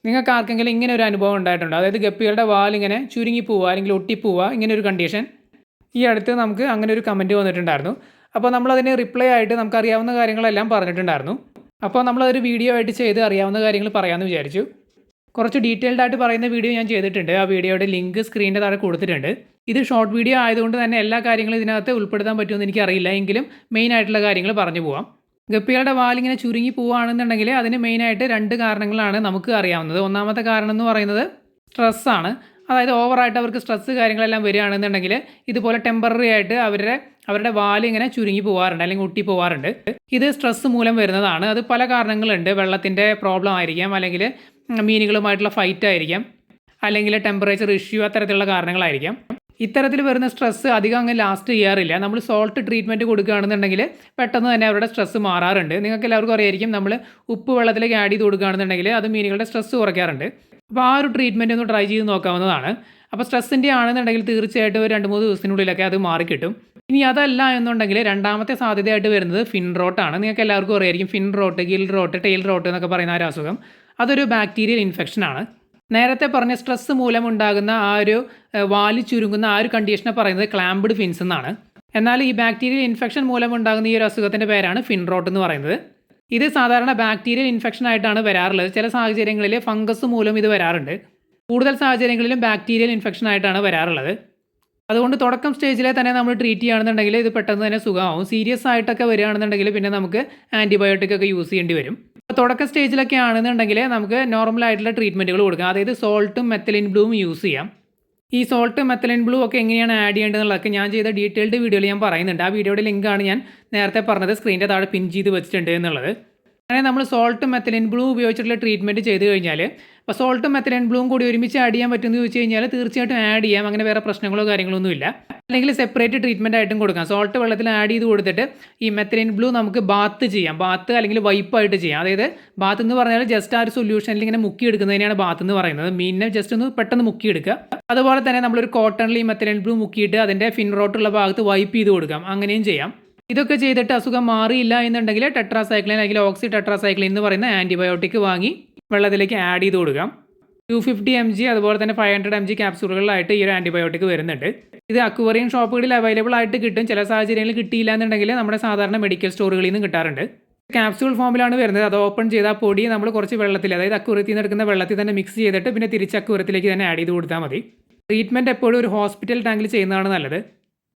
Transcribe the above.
നിങ്ങൾക്ക് ആർക്കെങ്കിലും ഇങ്ങനെ ഒരു അനുഭവം ഉണ്ടായിട്ടുണ്ടോ? അതായത് ഗപ്പികളുടെ വാലിങ്ങനെ ചുരുങ്ങി പോവുക അല്ലെങ്കിൽ ഒട്ടിപ്പോവുക ഇങ്ങനെ ഒരു കണ്ടീഷൻ. ഈ അടുത്ത് നമുക്ക് അങ്ങനെ ഒരു കമൻറ്റ് വന്നിട്ടുണ്ടായിരുന്നു. അപ്പോൾ നമ്മളതിന് റിപ്ലൈ ആയിട്ട് നമുക്കറിയാവുന്ന കാര്യങ്ങളെല്ലാം പറഞ്ഞിട്ടുണ്ടായിരുന്നു. അപ്പോൾ നമ്മളതൊരു വീഡിയോ ആയിട്ട് ചെയ്ത് അറിയാവുന്ന കാര്യങ്ങൾ പറയാമെന്ന് വിചാരിച്ചു. കുറച്ച് ഡീറ്റെയിൽഡ് ആയിട്ട് പറയുന്ന വീഡിയോ ഞാൻ ചെയ്തിട്ടുണ്ട്. ആ വീഡിയോയുടെ ലിങ്ക് സ്ക്രീനിൻ്റെ താഴെ കൊടുത്തിട്ടുണ്ട്. ഇത് ഷോർട്ട് വീഡിയോ ആയതുകൊണ്ട് തന്നെ എല്ലാ കാര്യങ്ങളും ഇതിനകത്ത് ഉൾപ്പെടുത്താൻ പറ്റുമെന്ന് എനിക്കറിയില്ല. എങ്കിലും മെയിൻ ആയിട്ടുള്ള കാര്യങ്ങൾ പറഞ്ഞു പോവാം. ഗപ്പികളുടെ വാലിങ്ങനെ ചുരുങ്ങി പോവുകയാണെന്നുണ്ടെങ്കിൽ അതിന് മെയിനായിട്ട് 2 കാരണങ്ങളാണ് നമുക്ക് അറിയാവുന്നത്. ഒന്നാമത്തെ കാരണം എന്ന് പറയുന്നത് സ്ട്രെസ്സാണ്. അതായത് ഓവറായിട്ട് അവർക്ക് സ്ട്രെസ്സ് കാര്യങ്ങളെല്ലാം വരികയാണെന്നുണ്ടെങ്കിൽ ഇതുപോലെ ടെമ്പററി ആയിട്ട് അവരുടെ വാല് ഇങ്ങനെ ചുരുങ്ങി പോകാറുണ്ട് അല്ലെങ്കിൽ ഒട്ടി പോകാറുണ്ട്. ഇത് സ്ട്രെസ്സ് മൂലം വരുന്നതാണ്. അത് പല കാരണങ്ങളുണ്ട്. വെള്ളത്തിൻ്റെ പ്രോബ്ലം ആയിരിക്കാം, അല്ലെങ്കിൽ മീനുകളുമായിട്ടുള്ള ഫൈറ്റ് ആയിരിക്കാം, അല്ലെങ്കിൽ ടെമ്പറേച്ചർ ഇഷ്യൂ, അത്തരത്തിലുള്ള കാരണങ്ങളായിരിക്കാം. ഇത്തരത്തിൽ വരുന്ന സ്ട്രെസ്സ് അധികം അങ്ങ് ലാസ്റ്റ് ചെയ്യാറില്ല. നമ്മൾ സോൾട്ട് ട്രീറ്റ്മെൻറ്റ് കൊടുക്കുകയാണെന്നുണ്ടെങ്കിൽ പെട്ടെന്ന് തന്നെ അവരുടെ സ്ട്രെസ്സ് മാറാറുണ്ട്. നിങ്ങൾക്ക് എല്ലാവർക്കും അറിയായിരിക്കും, നമ്മൾ ഉപ്പ് വെള്ളത്തിലേക്ക് ആഡ് ചെയ്ത് കൊടുക്കുകയാണെന്നുണ്ടെങ്കിൽ അത് മീനുകളുടെ സ്ട്രെസ്സ് കുറയ്ക്കാറുണ്ട്. അപ്പോൾ ആ ഒരു ട്രീറ്റ്മെൻറ്റ് ഒന്ന് ട്രൈ ചെയ്ത് നോക്കാവുന്നതാണ്. അപ്പോൾ സ്ട്രെസ്സിൻ്റെ ആണെന്നുണ്ടെങ്കിൽ തീർച്ചയായിട്ടും ഒരു 2-3 ദിവസത്തിനുള്ളിലൊക്കെ അത് മാറിക്കിട്ടും. ഇനി അതല്ല എന്നുണ്ടെങ്കിൽ രണ്ടാമത്തെ സാധ്യതയായിട്ട് വരുന്നത് ഫിൻ റോട്ടാണ്. നിങ്ങൾക്ക് എല്ലാവർക്കും അറിയായിരിക്കും fin rot, gill rot, tail rot എന്നൊക്കെ പറയുന്ന ഒരു അസുഖം. അതൊരു ബാക്ടീരിയൽ ഇൻഫെക്ഷനാണ്. നേരത്തെ പറഞ്ഞ സ്ട്രെസ്സ് മൂലമുണ്ടാകുന്ന ആ ഒരു വാലി ചുരുങ്ങുന്ന ആ ഒരു കണ്ടീഷനെ പറയുന്നത് ക്ലാംപ്ഡ് ഫിൻസ് എന്നാണ്. എന്നാൽ ഈ ബാക്ടീരിയൽ ഇൻഫെക്ഷൻ മൂലമുണ്ടാകുന്ന ഈ ഒരു അസുഖത്തിൻ്റെ പേരാണ് ഫിൻ റോട്ട് എന്ന് പറയുന്നത്. ഇത് സാധാരണ ബാക്ടീരിയൽ ഇൻഫെക്ഷൻ ആയിട്ടാണ് വരാറുള്ളത്. ചില സാഹചര്യങ്ങളിൽ ഫംഗസ് മൂലം ഇത് വരാറുണ്ട്. കൂടുതൽ സാഹചര്യങ്ങളിലും ബാക്ടീരിയൽ ഇൻഫെക്ഷൻ ആയിട്ടാണ് വരാറുള്ളത്. അതുകൊണ്ട് തുടക്കം സ്റ്റേജിലെ തന്നെ നമ്മൾ ട്രീറ്റ് ചെയ്യുകയാണെന്നുണ്ടെങ്കിൽ ഇത് പെട്ടെന്ന് തന്നെ സുഖമാവും. സീരിയസ് ആയിട്ടൊക്കെ വരികയാണെന്നുണ്ടെങ്കിൽ പിന്നെ നമുക്ക് ആൻറ്റിബയോട്ടിക് ഒക്കെ യൂസ് ചെയ്യേണ്ടി വരും. തുടക്ക സ്റ്റേജിലൊക്കെ ആണെന്നുണ്ടെങ്കിൽ നമുക്ക് നോർമലായിട്ടുള്ള ട്രീറ്റ്മെൻറ്റുകൾ കൊടുക്കാം. അതായത് സോൾട്ടും മെത്തലിൻ ബ്ലൂവും യൂസ് ചെയ്യാം. ഈ സോൾട്ട് മെത്തലിൻ ബ്ലൂ ഒക്കെ എങ്ങനെയാണ് ആഡ് ചെയ്യേണ്ടതെന്നുള്ളതൊക്കെ ഞാൻ ചെയ്ത ഡീറ്റെയിൽഡ് വീഡിയോയിൽ ഞാൻ പറയുന്നുണ്ട്. ആ വീഡിയോയുടെ ലിങ്കാണ് ഞാൻ നേരത്തെ പറഞ്ഞത് സ്ക്രീനിൻ്റെ താഴെ പിൻ ചെയ്ത് വെച്ചിട്ടുണ്ട് എന്നുള്ളത്. അങ്ങനെ നമ്മൾ സോൾട്ട് മെത്തലിൻ ബ്ലൂ ഉപയോഗിച്ചിട്ടുള്ള ട്രീറ്റ്മെൻറ്റ് ചെയ്ത് കഴിഞ്ഞാൽ, അപ്പോൾ സോൾട്ടും മെത്തലിൻ ബ്ലൂവും കൂടി ഒരുമിച്ച് ആഡ് ചെയ്യാൻ പറ്റുമെന്ന് ചോദിച്ചു കഴിഞ്ഞാൽ തീർച്ചയായിട്ടും ആഡ് ചെയ്യാം. അങ്ങനെ വേറെ പ്രശ്നങ്ങളോ കാര്യങ്ങളൊന്നും ഇല്ല. അല്ലെങ്കിൽ സെപ്പറേറ്റ് ട്രീറ്റ്മെൻറ്റ് ആയിട്ടും കൊടുക്കാം. സോൾട്ട് വെള്ളത്തിൽ ആഡ് ചെയ്ത് കൊടുത്തിട്ട് ഈ മെത്തലിൻ ബ്ലൂ നമുക്ക് ബാത്ത് ചെയ്യാം. ബാത്ത് അല്ലെങ്കിൽ വൈപ്പായിട്ട് ചെയ്യാം. അതായത് ബാത്ത് എന്ന് പറഞ്ഞാൽ ജസ്റ്റ് ആ ഒരു സൊല്യൂഷനിൽ ഇങ്ങനെ മുക്കിയെടുക്കുന്നതിനെയാണ് ബാത്ത് എന്ന് പറയുന്നത്. മീനിനെ ജസ്റ്റ് ഒന്ന് പെട്ടെന്ന് മുക്കിയെടുക്കുക. അതുപോലെ തന്നെ നമ്മളൊരു കോട്ടണിൽ ഈ മെത്തലിൻ ബ്ലൂ മുക്കിയിട്ട് അതിൻ്റെ ഫിൻ റോട്ടുള്ള ഭാഗത്ത് വൈപ്പ് ചെയ്ത് കൊടുക്കാം. അങ്ങനെയും ചെയ്യാം. ഇതൊക്കെ ചെയ്തിട്ട് അസുഖം മാറിയില്ല എന്നുണ്ടെങ്കിൽ ടെട്രാസൈക്ലിൻ അല്ലെങ്കിൽ ഓക്സി ടെട്രാസൈക്ലിൻ എന്ന് പറയുന്ന ആൻറ്റിബയോട്ടിക് വാങ്ങി വെള്ളത്തിലേക്ക് ആഡ് ചെയ്ത് കൊടുക്കാം. 250 mg അതുപോലെ തന്നെ 500 mg ക്യാപ്സൂളുകളിലായിട്ട് ഈ ഒരു ആൻറ്റിബയോട്ടിക് വരുന്നുണ്ട്. ഇത് അക്വേറിയം ഷോപ്പുകളിൽ അവൈലബിൾ ആയിട്ട് കിട്ടും. ചില സാഹചര്യങ്ങളിൽ കിട്ടിയില്ല എന്നുണ്ടെങ്കിൽ നമ്മുടെ സാധാരണ മെഡിക്കൽ സ്റ്റോറുകളിൽ നിന്ന് കിട്ടാറുണ്ട്. ക്യാപ്സൂൾ ഫോമിലാണ് വരുന്നത്. അത് ഓപ്പൺ ചെയ്ത പൊടി നമ്മൾ കുറച്ച് വെള്ളത്തിൽ, അതായത് അക്വേറിയത്തിൽ നിന്ന് എടുക്കുന്ന വെള്ളത്തിൽ തന്നെ മിക്സ് ചെയ്തിട്ട് പിന്നെ തിരിച്ച് അക്വേറിയത്തിലേക്ക് തന്നെ ആഡ് ചെയ്ത് കൊടുത്താൽ മതി. ട്രീറ്റ്മെൻറ്റ് എപ്പോഴും ഒരു ഹോസ്പിറ്റൽ ടാങ്കിൽ ചെയ്യുന്നതാണ് നല്ലത്.